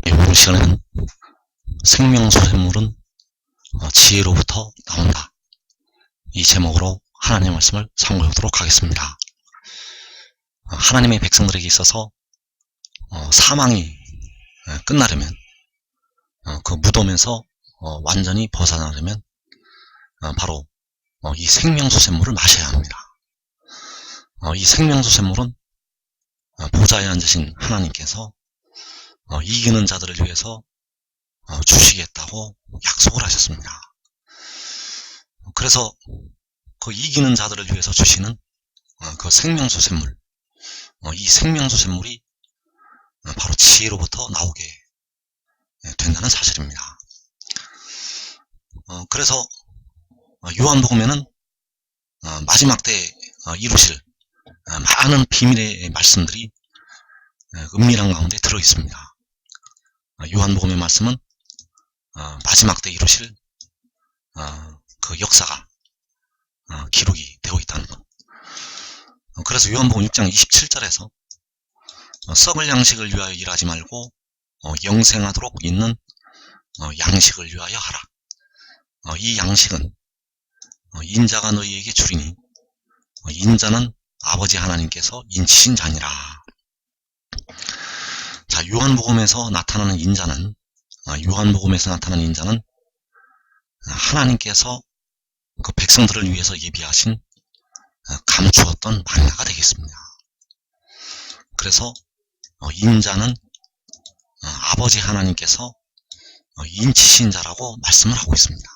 이번 시간에는 생명수생물은 지혜로부터 나온다, 이 제목으로 하나님의 말씀을 상고해보도록 하겠습니다. 하나님의 백성들에게 있어서 사망이 끝나려면, 그 무덤에서 완전히 벗어나려면 바로 이 생명수생물을 마셔야 합니다. 이 생명수생물은 보좌에 앉으신 하나님께서 이기는 자들을 위해서 주시겠다고 약속을 하셨습니다. 그래서 그 이기는 자들을 위해서 주시는 그 생명수생물, 이 생명수생물이 바로 지혜로부터 나오게 된다는 사실입니다. 그래서 요한복음에는 마지막 때 이루실 많은 비밀의 말씀들이 은밀한 가운데 들어있습니다. 요한복음의 말씀은 마지막 때 이루실 그 역사가 기록이 되어 있다는 것. 그래서 요한복음 6장 27절에서 썩을 양식을 위하여 일하지 말고 영생하도록 있는 양식을 위하여 하라. 이 양식은 인자가 너희에게 주리니 인자는 아버지 하나님께서 인치신 자니라. 자, 요한복음에서 나타나는 인자는 하나님께서 그 백성들을 위해서 예비하신 감추었던 만나가 되겠습니다. 그래서 인자는 아버지 하나님께서 인치신 자라고 말씀을 하고 있습니다.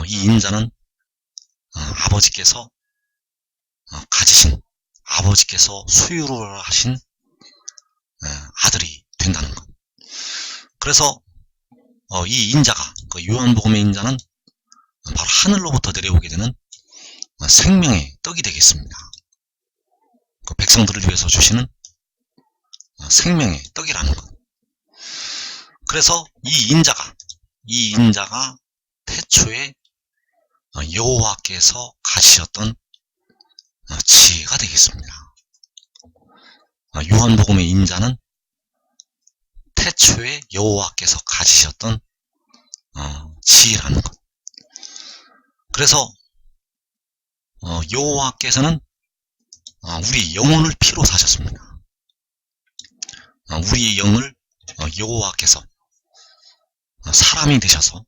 이 인자는 아버지께서 가지신, 아버지께서 소유를 하신 아들이 된다는 것. 그래서 이 인자가, 그 요한복음의 인자는 바로 하늘로부터 내려오게 되는 생명의 떡이 되겠습니다. 그 백성들을 위해서 주시는 생명의 떡이라는 것. 그래서 이 인자가 태초에 여호와께서 가지셨던 지혜가 되겠습니다. 요한복음의 인자는 태초에 여호와께서 가지셨던 지혜라는 것. 그래서 여호와께서는 우리 영혼을 피로 사셨습니다. 우리의 영을 여호와께서 사람이 되셔서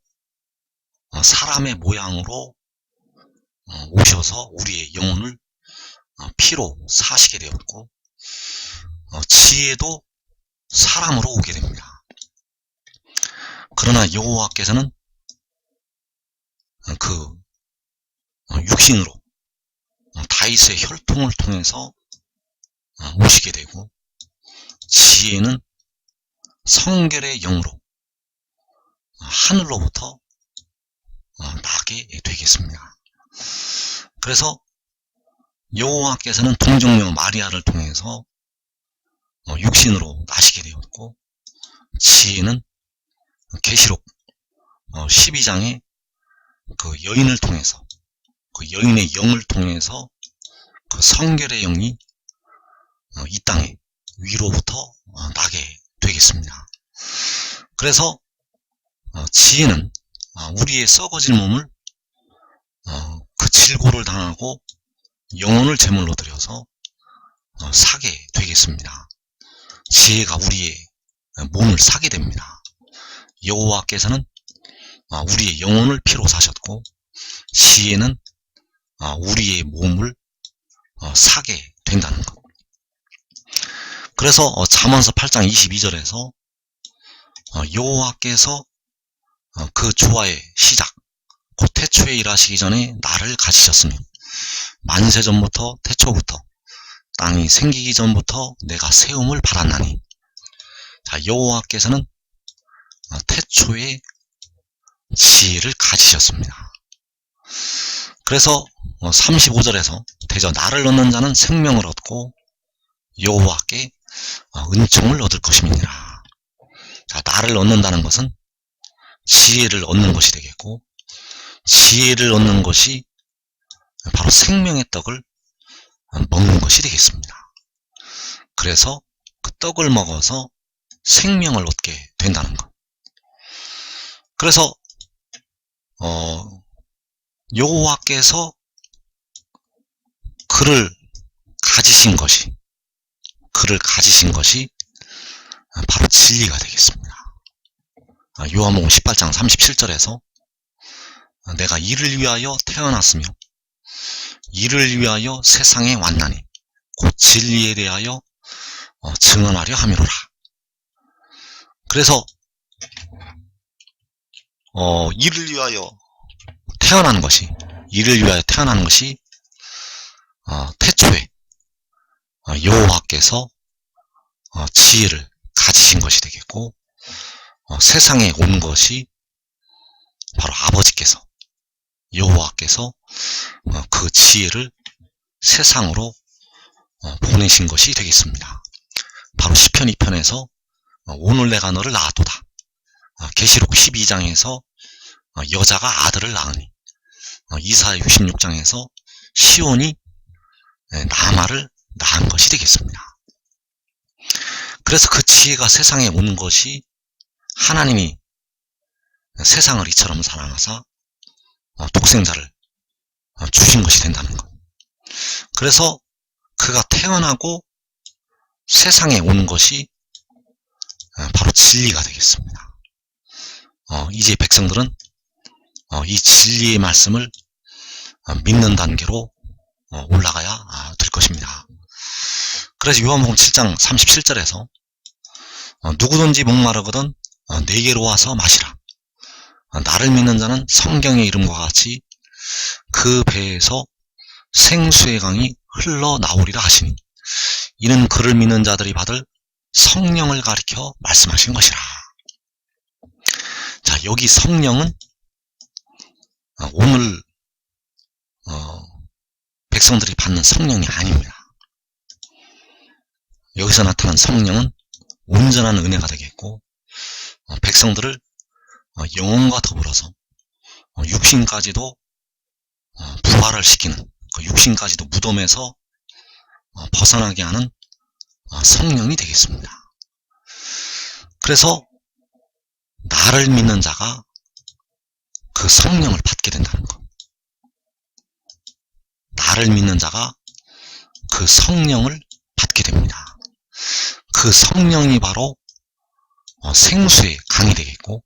사람의 모양으로 오셔서 우리의 영혼을 피로 사시게 되었고, 지혜도 사람으로 오게 됩니다. 그러나 여호와께서는 그 육신으로 다윗의 혈통을 통해서 오시게 되고, 지혜는 성결의 영으로 하늘로부터 나게 되겠습니다. 그래서 여호와께서는 동정녀 마리아를 통해서 육신으로 나시게 되었고, 지혜는 계시록 12장에 그 여인을 통해서, 그 여인의 영을 통해서 그 성결의 영이 이 땅에 위로부터 나게 되겠습니다. 그래서 지혜는 우리의 썩어질 몸을 그 질고를 당하고 영혼을 제물로 드려서 사게 되겠습니다. 지혜가 우리의 몸을 사게 됩니다. 여호와께서는 우리의 영혼을 피로 사셨고, 지혜는 우리의 몸을 사게 된다는 것. 그래서 잠언서 8장 22절에서 여호와께서 그 조화의 시작, 곧 태초에 일하시기 전에 나를 가지셨으며 만세전부터 태초부터 땅이 생기기 전부터 내가 세움을 받았나니. 자, 여호와께서는 태초에 지혜를 가지셨습니다. 그래서 35절에서 대저 나를 얻는 자는 생명을 얻고 여호와께 은총을 얻을 것임이니라. 자, 나를 얻는다는 것은 지혜를 얻는 것이 되겠고, 지혜를 얻는 것이 바로 생명의 떡을 먹는 것이 되겠습니다. 그래서 그 떡을 먹어서 생명을 얻게 된다는 것. 그래서 여호와께서 그를 가지신 것이 바로 진리가 되겠습니다. 요한복음 18장 37절에서 내가 이를 위하여 태어났으며 이를 위하여 세상에 왔나니 곧 진리에 대하여 증언하려 함이로라. 그래서 이를 위하여 태어나는 것이 태초에 여호와께서 지혜를 가지신 것이 되겠고, 세상에 온 것이 바로 아버지께서, 여호와께서 그 지혜를 세상으로 보내신 것이 되겠습니다. 바로 시편 2편에서 오늘 내가 너를 낳았도다. 계시록 12장에서 여자가 아들을 낳으니, 이사야 66장에서 시온이 나마를 낳은 것이 되겠습니다. 그래서 그 지혜가 세상에 온 것이 하나님이 세상을 이처럼 사랑하사 독생자를 주신 것이 된다는 것. 그래서 그가 태어나고 세상에 온 것이 바로 진리가 되겠습니다. 이제 백성들은 이 진리의 말씀을 믿는 단계로 올라가야 될 것입니다. 그래서 요한복음 7장 37절에서 누구든지 목마르거든 내게로 와서 마시라. 나를 믿는 자는 성경의 이름과 같이 그 배에서 생수의 강이 흘러나오리라 하시니, 이는 그를 믿는 자들이 받을 성령을 가리켜 말씀하신 것이라. 자, 여기 성령은 오늘 백성들이 받는 성령이 아닙니다. 여기서 나타난 성령은 온전한 은혜가 되겠고, 백성들을 영혼과 더불어서 육신까지도 부활을 시키는, 그 육신까지도 무덤에서 벗어나게 하는 성령이 되겠습니다. 그래서 나를 믿는 자가 그 성령을 받게 된다는 것. 나를 믿는 자가 그 성령을 받게 됩니다. 그 성령이 바로 생수의 강이 되겠고,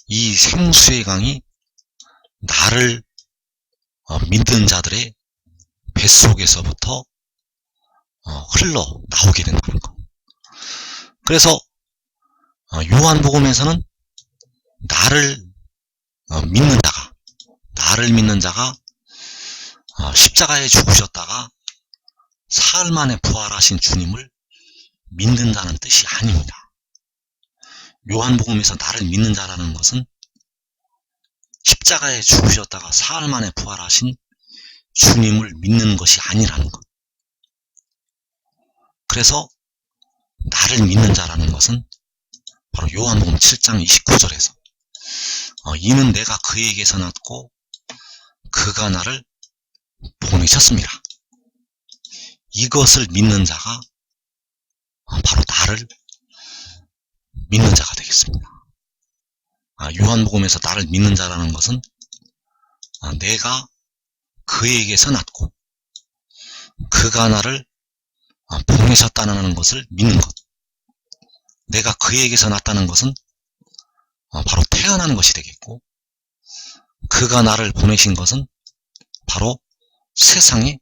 이 생수의 강이 나를 믿는 자들의 뱃속에서부터 흘러나오게 된다는 것. 그래서 요한복음에서는 나를 믿는 자가 십자가에 죽으셨다가 사흘 만에 부활하신 주님을 믿는다는 뜻이 아닙니다. 요한복음에서 나를 믿는 자라는 것은 십자가에 죽으셨다가 사흘 만에 부활하신 주님을 믿는 것이 아니라는 것. 그래서 나를 믿는 자라는 것은 바로 요한복음 7장 29절에서 이는 내가 그에게서 났고 그가 나를 보내셨습니다. 이것을 믿는 자가 바로 나를 믿는 자가 되겠습니다. 요한복음에서 나를 믿는 자라는 것은 내가 그에게서 났고 그가 나를 보내셨다는 것을 믿는 것. 내가 그에게서 났다는 것은 바로 태어난 것이 되겠고, 그가 나를 보내신 것은 바로 세상에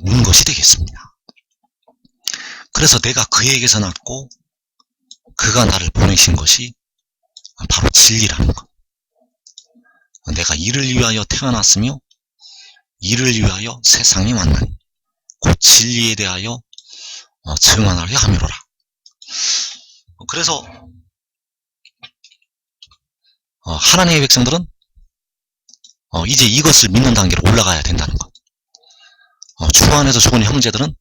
온 것이 되겠습니다. 그래서 내가 그에게서 났고 그가 나를 보내신 것이 바로 진리라는 것. 내가 이를 위하여 태어났으며 이를 위하여 세상에 왔나니 곧 진리에 대하여 증언하려 함이로라. 그래서 하나님의 백성들은 이제 이것을 믿는 단계로 올라가야 된다는 것. 주 안에서 죽은 형제들은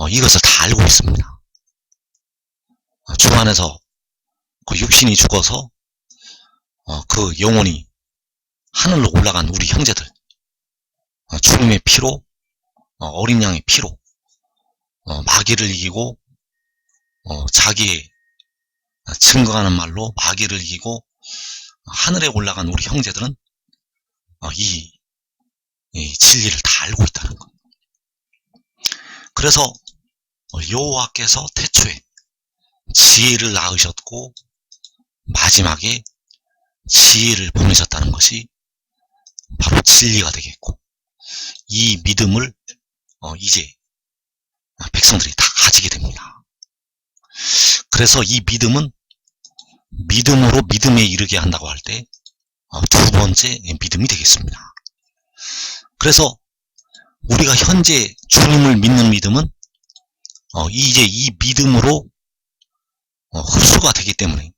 이것을 다 알고 있습니다. 주 안에서 그 육신이 죽어서 그 영혼이 하늘로 올라간 우리 형제들, 주님의 피로, 어린 양의 피로 마귀를 이기고 자기의 증거하는 말로 마귀를 이기고 하늘에 올라간 우리 형제들은 이 진리를 다 알고 있다는 것. 그래서 여호와께서 태초에 지혜를 낳으셨고 마지막에 지혜를 보내셨다는 것이 바로 진리가 되겠고, 이 믿음을 이제 백성들이 다 가지게 됩니다. 그래서 이 믿음은 믿음으로 믿음에 이르게 한다고 할 때 두 번째 믿음이 되겠습니다. 그래서 우리가 현재 주님을 믿는 믿음은 이제 이 믿음으로 흡수가 되기 때문에,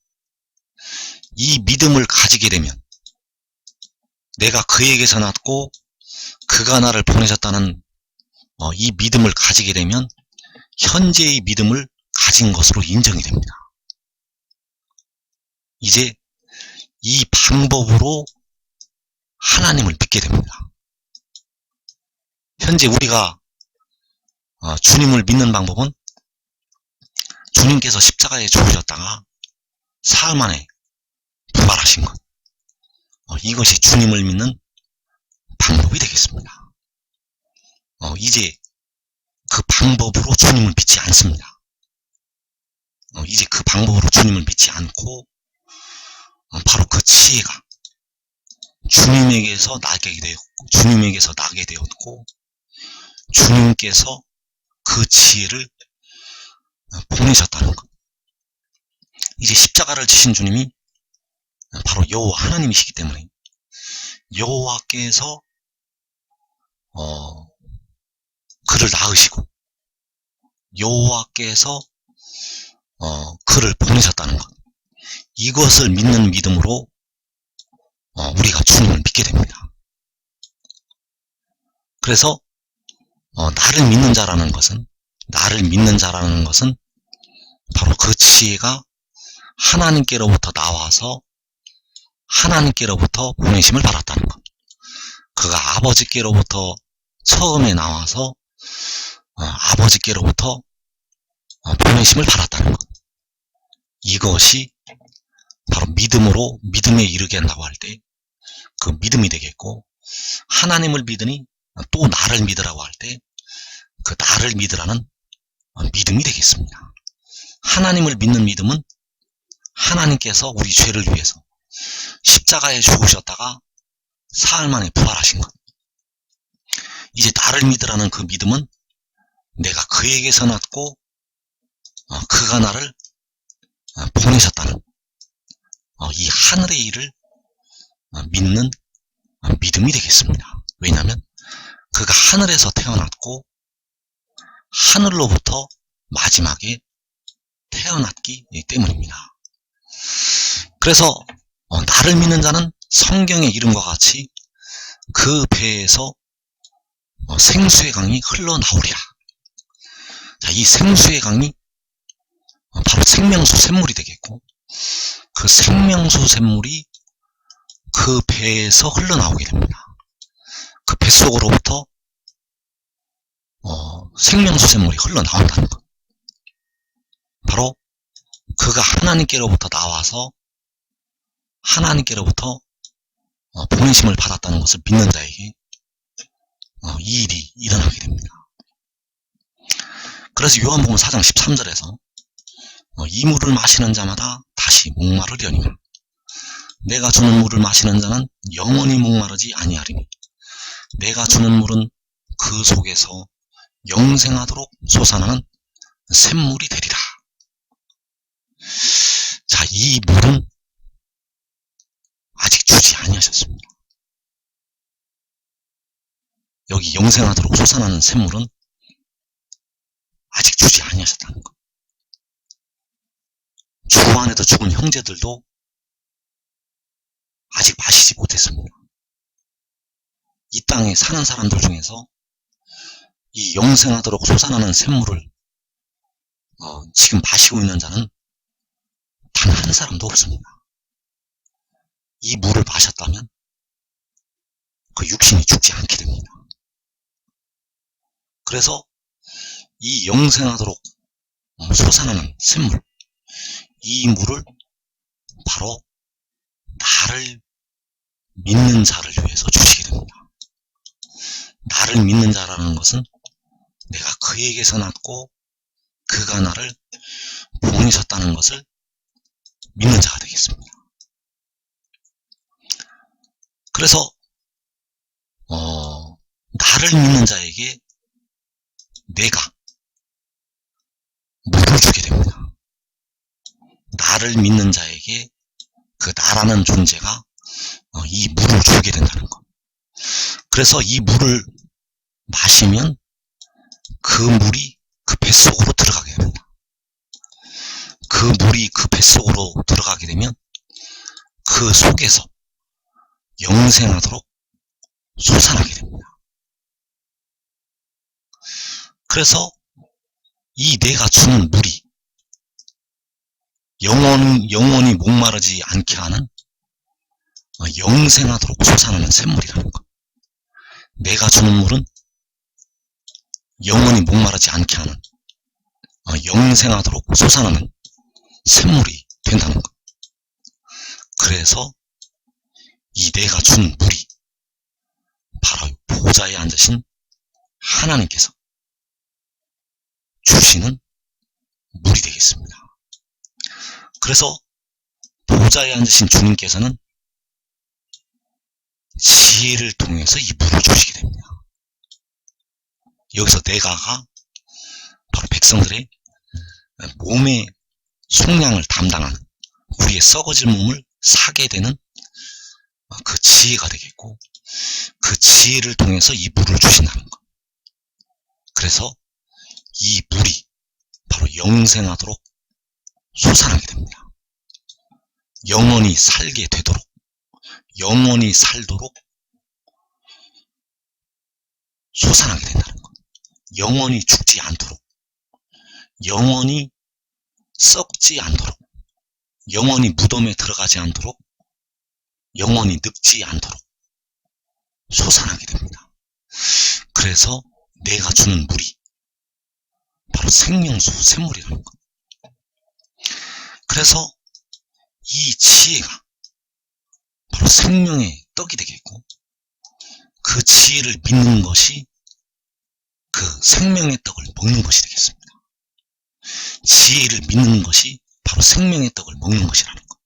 이 믿음을 가지게 되면 내가 그에게서 났고 그가 나를 보내셨다는 이 믿음을 가지게 되면 현재의 믿음을 가진 것으로 인정이 됩니다. 이제 이 방법으로 하나님을 믿게 됩니다. 현재 우리가 주님을 믿는 방법은 주님께서 십자가에 죽으셨다가 사흘 만에 부활하신 것, 이것이 주님을 믿는 방법이 되겠습니다. 이제 그 방법으로 주님을 믿지 않습니다. 이제 그 방법으로 주님을 믿지 않고 바로 그 지혜가 주님에게서 나게 되었고 주님께서 그 지혜를 보내셨다는 것. 이제 십자가를 지신 주님이 바로 여호와 하나님이시기 때문에 여호와께서 그를 낳으시고 여호와께서 그를 보내셨다는 것, 이것을 믿는 믿음으로 우리가 주님을 믿게 됩니다. 그래서 나를 믿는 자라는 것은 바로 그 지혜가 하나님께로부터 나와서 하나님께로부터 보내심을 받았다는 것. 그가 아버지께로부터 처음에 나와서 아버지께로부터 보내심을 받았다는 것. 이것이 바로 믿음으로 믿음에 이르게 한다고 할 때 그 믿음이 되겠고, 하나님을 믿으니 또 나를 믿으라고 할 때 그 나를 믿으라는 믿음이 되겠습니다. 하나님을 믿는 믿음은 하나님께서 우리 죄를 위해서 십자가에 죽으셨다가 사흘 만에 부활하신 것. 이제 나를 믿으라는 그 믿음은 내가 그에게서 났고 그가 나를 보내셨다는 이 하늘의 일을 믿는 믿음이 되겠습니다. 왜냐하면 그가 하늘에서 태어났고 하늘로부터 마지막에 태어났기 때문입니다. 그래서 나를 믿는 자는 성경의 이름과 같이 그 배에서 생수의 강이 흘러나오리라. 자, 이 생수의 강이 바로 생명수 샘물이 되겠고, 그 생명수 샘물이 그 배에서 흘러나오게 됩니다. 그 뱃속으로부터 생명수 샘물이 흘러나온다는 것. 바로 그가 하나님께로부터 나와서 하나님께로부터 보내심을 받았다는 것을 믿는 자에게 이 일이 일어나게 됩니다. 그래서 요한복음 4장 13절에서 이 물을 마시는 자마다 다시 목마르려니와 내가 주는 물을 마시는 자는 영원히 목마르지 아니하리니 내가 주는 물은 그 속에서 영생하도록 솟아나는 샘물이 되리라. 자, 이 물은 아직 주지 아니하셨습니다. 여기 영생하도록 솟아나는 샘물은 아직 주지 아니하셨다는 것. 주 안에도 죽은 형제들도 아직 마시지 못했습니다. 이 땅에 사는 사람들 중에서 이 영생하도록 솟아나는 샘물을 지금 마시고 있는 자는 단 한 사람도 없습니다. 이 물을 마셨다면 그 육신이 죽지 않게 됩니다. 그래서 이 영생하도록 솟아나는 샘물, 이 물을 바로 나를 믿는 자를 위해서 주시게 됩니다. 나를 믿는 자라는 것은 내가 그에게서 났고 그가 나를 보내셨다는 것을 믿는 자가 되겠습니다. 그래서 나를 믿는 자에게 내가 물을 주게 됩니다. 나를 믿는 자에게 그 나라는 존재가 이 물을 주게 된다는 것. 그래서 이 물을 마시면 그 물이 그 뱃속으로 들어가게 됩니다. 그 물이 그 뱃속으로 들어가게 되면 그 속에서 영생하도록 솟아나게 됩니다. 그래서 이 내가 주는 물이 영원히 목마르지 않게 하는 영생하도록 솟아나는 샘물이라는 것. 내가 주는 물은 영원히 목마르지 않게 하는 영생하도록 솟아나는 샘물이 된다는 것. 그래서 이 내가 주는 물이 바로 보좌에 앉으신 하나님께서 주시는 물이 되겠습니다. 그래서 보좌에 앉으신 주님께서는 지혜를 통해서 이 물을 주시게 됩니다. 여기서 내가가 바로 백성들의 몸의 속량을 담당하는, 우리의 썩어질 몸을 사게 되는 그 지혜가 되겠고, 그 지혜를 통해서 이 물을 주신다는 것. 그래서 이 물이 바로 영생하도록 솟아나게 됩니다. 영원히 살게 되도록, 영원히 살도록 솟아나게 된다는 것. 영원히 죽지 않도록, 영원히 썩지 않도록, 영원히 무덤에 들어가지 않도록, 영원히 늙지 않도록 솟아나게 됩니다. 그래서 내가 주는 물이 바로 생명수 샘물이라는 것. 그래서 이 지혜가 바로 생명의 떡이 되겠고, 그 지혜를 믿는 것이 그 생명의 떡을 먹는 것이 되겠습니다. 지혜를 믿는 것이 바로 생명의 떡을 먹는 것이라는 것.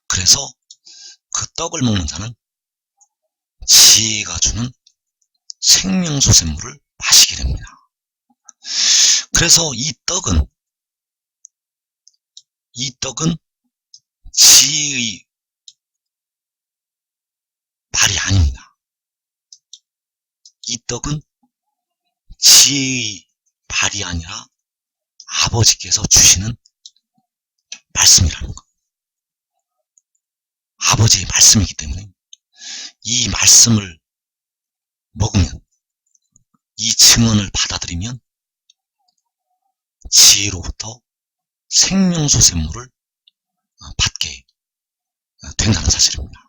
그래서 그 떡을 먹는 자는 지혜가 주는 생명수 샘물을 마시게 됩니다. 그래서 이 떡은 지혜의 말이 아닙니다. 이 떡은 지혜의 말이 아니라 아버지께서 주시는 말씀이라는 것. 아버지의 말씀이기 때문에 이 말씀을 먹으면, 이 증언을 받아들이면 지혜로부터 생명수 샘물을 받게 된다는 사실입니다.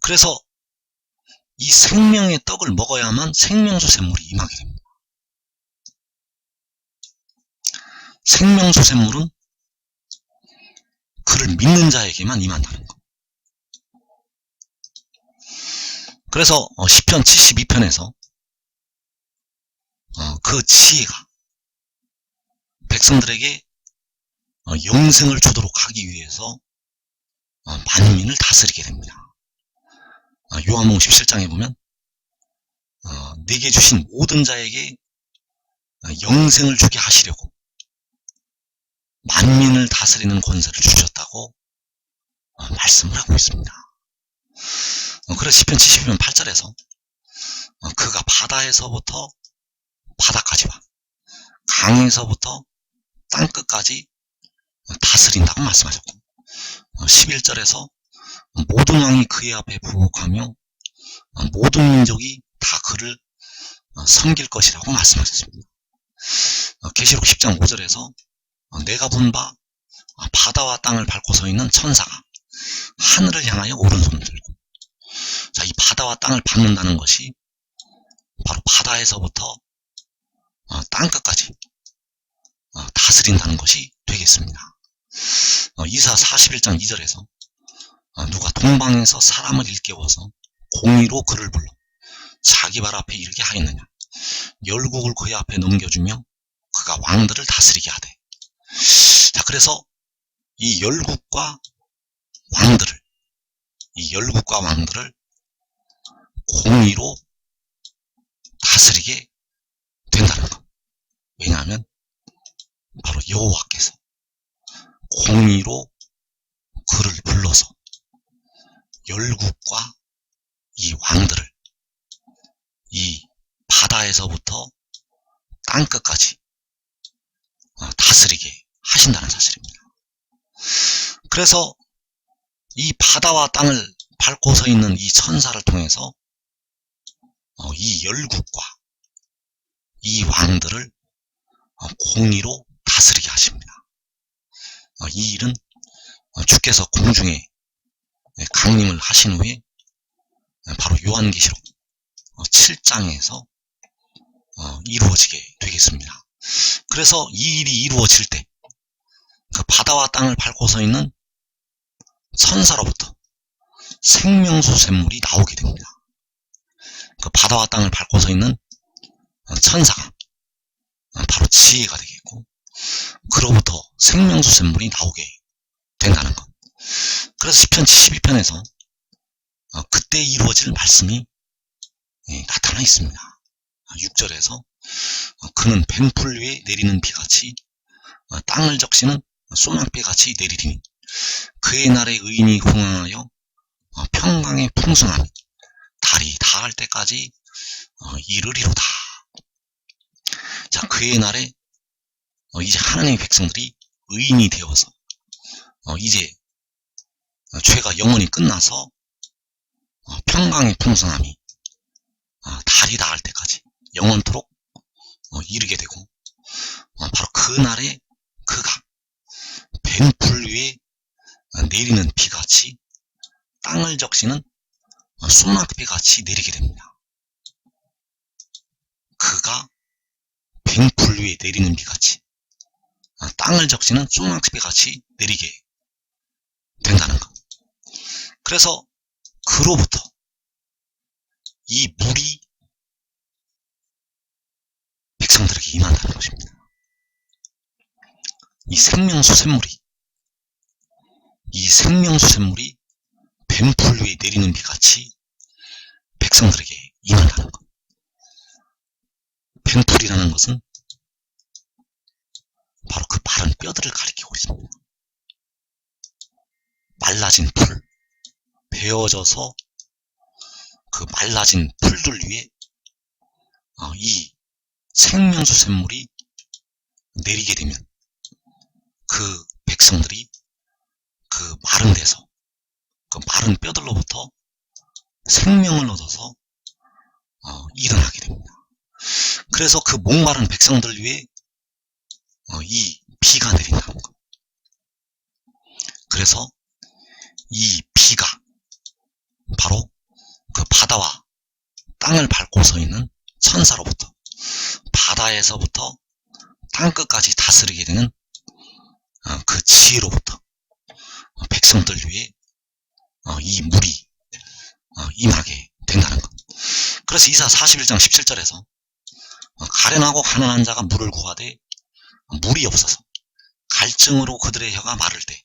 그래서 이 생명의 떡을 먹어야만 생명수 샘물이 임하게 됩니다. 생명수 샘물은 그를 믿는 자에게만 임한다는 것. 그래서 시편 72편에서 그 지혜가 백성들에게 영생을 주도록 하기 위해서 만민을 다스리게 됩니다. 요한복음 17장에 보면 내게 주신 모든 자에게 영생을 주게 하시려고 만민을 다스리는 권세를 주셨다고 말씀을 하고 있습니다. 그래서 시편 72편 8절에서 그가 바다에서부터 바다까지와 강에서부터 땅끝까지 다스린다고 말씀하셨고, 11절에서 모든 왕이 그의 앞에 부복하며 모든 민족이 다 그를 섬길 것이라고 말씀하셨습니다. 계시록 10장 5절에서 내가 본 바 바다와 땅을 밟고 서 있는 천사가 하늘을 향하여 오른손을 들고, 자, 이 바다와 땅을 밟는다는 것이 바로 바다에서부터 땅끝까지 다스린다는 것이 되겠습니다. 이사 41장 2절에서 누가 동방에서 사람을 일깨워서 공의로 그를 불러 자기 발 앞에 이르게 하였느냐. 열국을 그의 앞에 넘겨주며 그가 왕들을 다스리게 하되. 자, 그래서 이 열국과 왕들을 공의로 다스리게 된다는 것. 왜냐하면 바로 여호와께서 공의로 그를 불러서 열국과 이 왕들을 이 바다에서부터 땅끝까지 다스리게 하신다는 사실입니다. 그래서 이 바다와 땅을 밟고 서 있는 이 천사를 통해서 이 열국과 이 왕들을 공의로 다스리게 하십니다. 이 일은 주께서 공중에 강림을 하신 후에 바로 요한계시록 7장에서 이루어지게 되겠습니다. 그래서 이 일이 이루어질 때 그 바다와 땅을 밟고 서 있는 천사로부터 생명수 샘물이 나오게 됩니다. 그 바다와 땅을 밟고 서 있는 천사가 바로 지혜가 되겠고, 그로부터 생명수 샘물이 나오게 된다는 것. 그래서 시편 72편에서 그때 이루어질 말씀이 나타나 있습니다. 6절에서 그는 벤풀 위에 내리는 비같이 땅을 적시는 소낙비같이 내리리니 그의 날에 의인이 흥황하여 평강의 풍성함이 달이 닿을 때까지 이르리로다. 자, 그의 날에 이제 하나님의 백성들이 의인이 되어서 이제 죄가 영원히 끝나서 평강의 풍성함이 달이 닿을 때까지 영원토록 이르게 되고, 바로 그 날에 그가 뱀풀 위에 내리는 비같이 땅을 적시는 소낙비같이 내리게 됩니다. 그가 뱀풀 위에 내리는 비같이 땅을 적시는 소낙비같이 내리게 된다는 것. 그래서 그로부터 이 물이 백성들에게 임한다는 것입니다. 이 생명수 샘물이 뱀풀 위에 내리는 비같이 백성들에게 임한다는 것. 뱀풀이라는 것은 바로 그 마른 뼈들을 가리키고 있습니다. 말라진 풀, 베어져서 그 말라진 풀들 위에 이 생명수 샘물이 내리게 되면 그 백성들이 그 마른 데서, 그 마른 뼈들로부터 생명을 얻어서 일어나게 됩니다. 그래서 그 목마른 백성들 위에 이 비가 내린다는 것. 그래서 이 비가 바로 그 바다와 땅을 밟고 서 있는 천사로부터, 바다에서부터 땅끝까지 다스리게 되는 그 지혜로부터 백성들 위에 이 물이 임하게 된다는 것. 그래서 이사 41장 17절에서 가련하고 가난한 자가 물을 구하되 물이 없어서 갈증으로 그들의 혀가 마를 때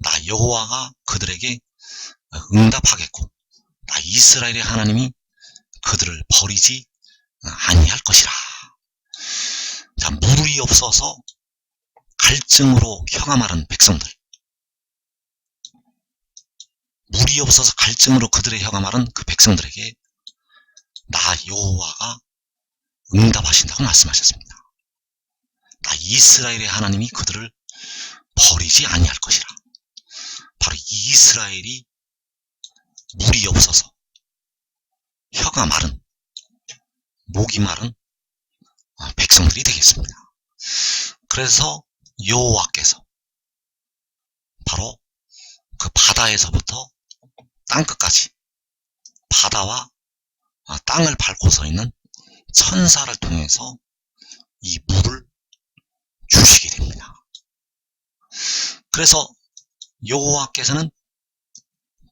나 여호와가 그들에게 응답하겠고 나 이스라엘의 하나님이 그들을 버리지 아니할 것이라. 자, 물이 없어서 갈증으로 혀가 마른 백성들, 물이 없어서 갈증으로 그들의 혀가 마른 그 백성들에게 나 여호와가 응답하신다고 말씀하셨습니다. 나 이스라엘의 하나님이 그들을 버리지 아니할 것이라. 바로 이 이스라엘이 물이 없어서 혀가 마른, 목이 마른 백성들이 되겠습니다. 그래서 여호와께서 바로 그 바다에서부터 땅끝까지 바다와 땅을 밟고 서 있는 천사를 통해서 이 물을 주시게 됩니다. 그래서 여호와께서는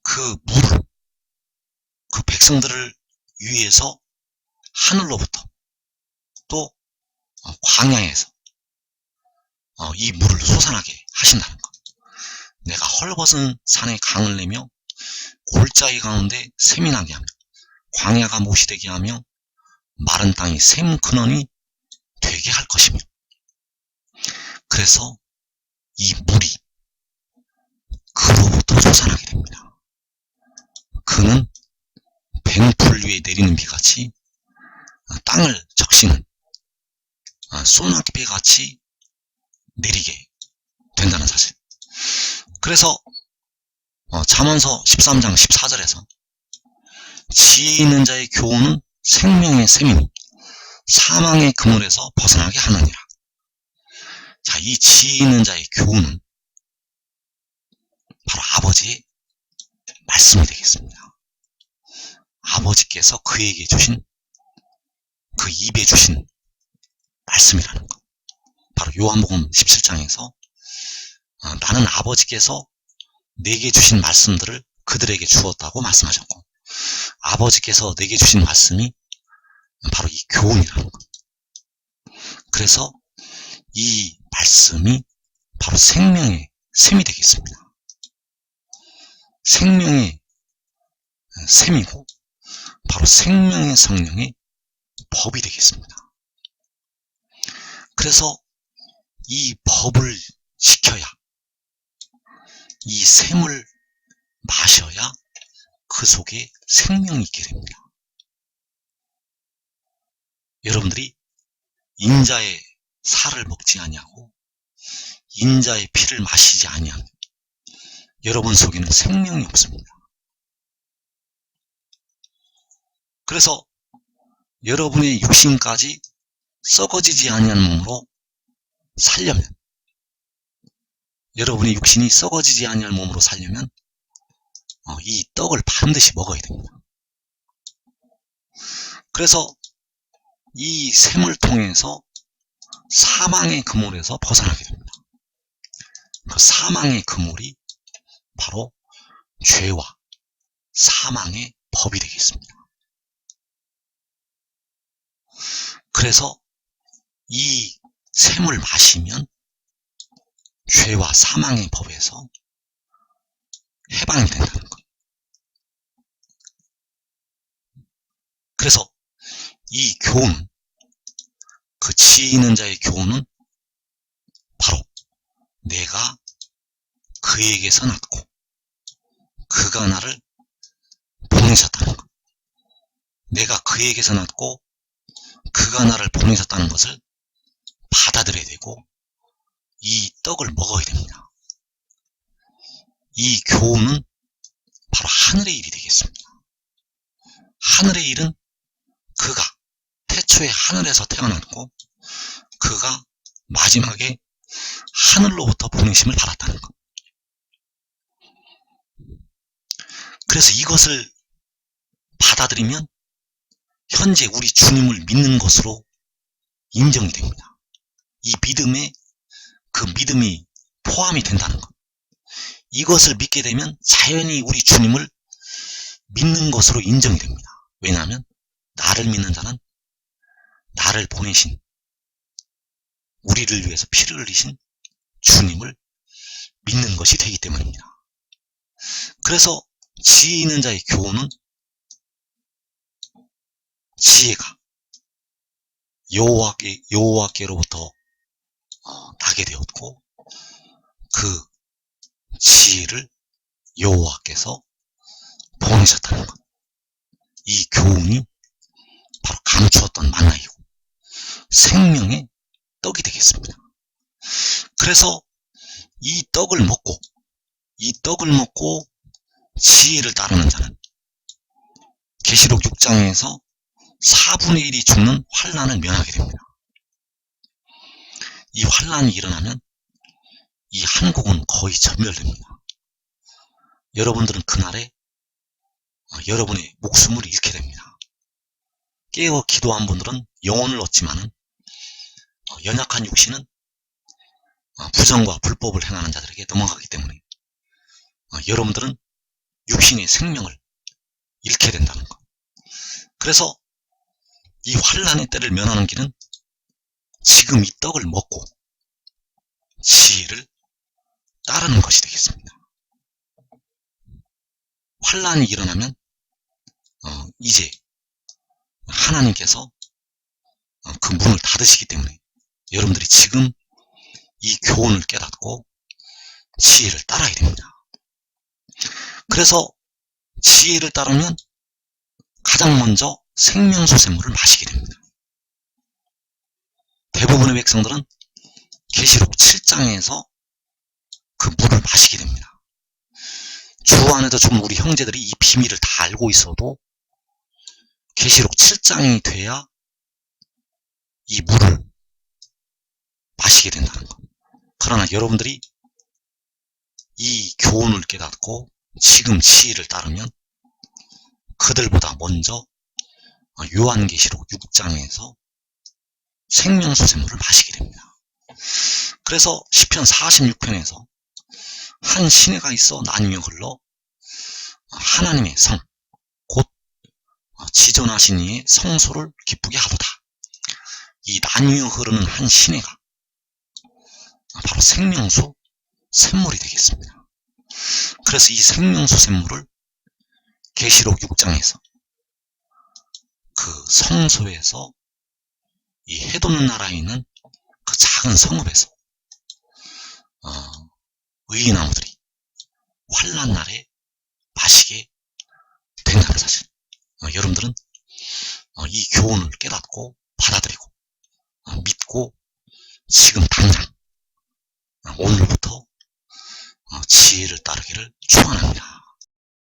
그 물을, 그 백성들을 위해서 하늘로부터 또 광야에서 이 물을 솟아나게 하신다는 것. 내가 헐벗은 산에 강을 내며 골짜기 가운데 샘이 나게 하며 광야가 못이 되게 하며 마른 땅이 샘 근원이 되게 할 것이며, 그래서 이 물이 그로부터 솟아나게 됩니다. 그는 뱅풀 위에 내리는 비같이 땅을 적시는 소낙비같이 내리게 된다는 사실. 그래서 잠언서 13장 14절에서 지혜 있는 자의 교훈은 생명의 샘이니 사망의 그물에서 벗어나게 하느니라. 자, 이 지혜 있는 자의 교훈은 바로 아버지의 말씀이 되겠습니다. 아버지께서 그에게 주신, 그 입에 주신 말씀이라는 것. 바로 요한복음 17장에서 나는 아버지께서 내게 주신 말씀들을 그들에게 주었다고 말씀하셨고, 아버지께서 내게 주신 말씀이 바로 이 교훈이라는 것. 그래서 이 말씀이 바로 생명의 샘이 되겠습니다. 생명의 샘이고 바로 생명의 성령의 법이 되겠습니다. 그래서 이 법을 지켜야, 이 샘을 마셔야 그 속에 생명이 있게 됩니다. 여러분들이 인자의 살을 먹지 아니하고 인자의 피를 마시지 아니하면 여러분 속에는 생명이 없습니다. 그래서 여러분의 육신까지 썩어지지 아니하는 몸으로 살려면, 여러분의 육신이 썩어지지 아니할 몸으로 살려면 이 떡을 반드시 먹어야 됩니다. 그래서 이 샘을 통해서 사망의 그물에서 벗어나게 됩니다. 그 사망의 그물이 바로 죄와 사망의 법이 되겠습니다. 그래서 이 샘을 마시면 죄와 사망의 법에서 해방이 된다는 것. 그래서 이 교훈, 그 지혜 있는 자의 교훈은 바로 내가 그에게서 낳고 그가 나를 보내셨다는 것. 내가 그에게서 낳고 그가 나를 보내셨다는 것을 받아들여야 되고 이 떡을 먹어야 됩니다. 이 교훈은 바로 하늘의 일이 되겠습니다. 하늘의 일은 그가 태초에 하늘에서 태어났고 그가 마지막에 하늘로부터 보내심을 받았다는 것. 그래서 이것을 받아들이면 현재 우리 주님을 믿는 것으로 인정이 됩니다. 이 믿음에 그 믿음이 포함이 된다는 것. 이것을 믿게 되면 자연히 우리 주님을 믿는 것으로 인정이 됩니다. 왜냐하면 나를 믿는 자는 나를 보내신, 우리를 위해서 피를 흘리신 주님을 믿는 것이 되기 때문입니다. 그래서 지혜 있는 자의 교훈은 지혜가 여호와께로부터 나게 되었고 그 지혜를 여호와께서 보내셨다는 것. 이 교훈이 바로 감추었던 만나이고 생명의 떡이 되겠습니다. 그래서 이 떡을 먹고 지혜를 따르는 자는 계시록 6장에서 4분의 1이 죽는 환난을 면하게 됩니다. 이 환난이 일어나면 이 한국은 거의 전멸됩니다. 여러분들은 그날에 여러분의 목숨을 잃게 됩니다. 깨어 기도한 분들은 영혼을 얻지만은 연약한 육신은 부정과 불법을 행하는 자들에게 넘어가기 때문에 여러분들은 육신의 생명을 잃게 된다는 것. 그래서 이 환란의 때를 면하는 길은 지금 이 떡을 먹고 지혜를 따르는 것이 되겠습니다. 환란이 일어나면 이제 하나님께서 그 문을 닫으시기 때문에 여러분들이 지금 이 교훈을 깨닫고 지혜를 따라야 됩니다. 그래서 지혜를 따르면 가장 먼저 생명수샘물을 마시게 됩니다. 대부분의 백성들은 계시록 7장에서 그 물을 마시게 됩니다. 주 안에도 좀 우리 형제들이 이 비밀을 다 알고 있어도 계시록 7장이 돼야 이 물을 마시게 된다는 것. 그러나 여러분들이 이 교훈을 깨닫고 지금 지혜를 따르면 그들보다 먼저 요한계시록 6장에서 생명수샘물을 마시게 됩니다. 그래서 시편 46편에서 한 시내가 있어 나뉘어 흘러 하나님의 성, 곧 지존하신 이의 성소를 기쁘게 하도다. 이 나뉘어 흐르는 한 시내가 바로 생명수 샘물이 되겠습니다. 그래서 이 생명수 샘물을 계시록 6장에서 그 성소에서 이 해돋는 나라에 있는 그 작은 성읍에서 의인아무들이 환난 날에 마시게 된다는 사실. 여러분들은 이 교훈을 깨닫고 받아들이고 믿고 지금 당장 오늘부터 지혜를 따르기를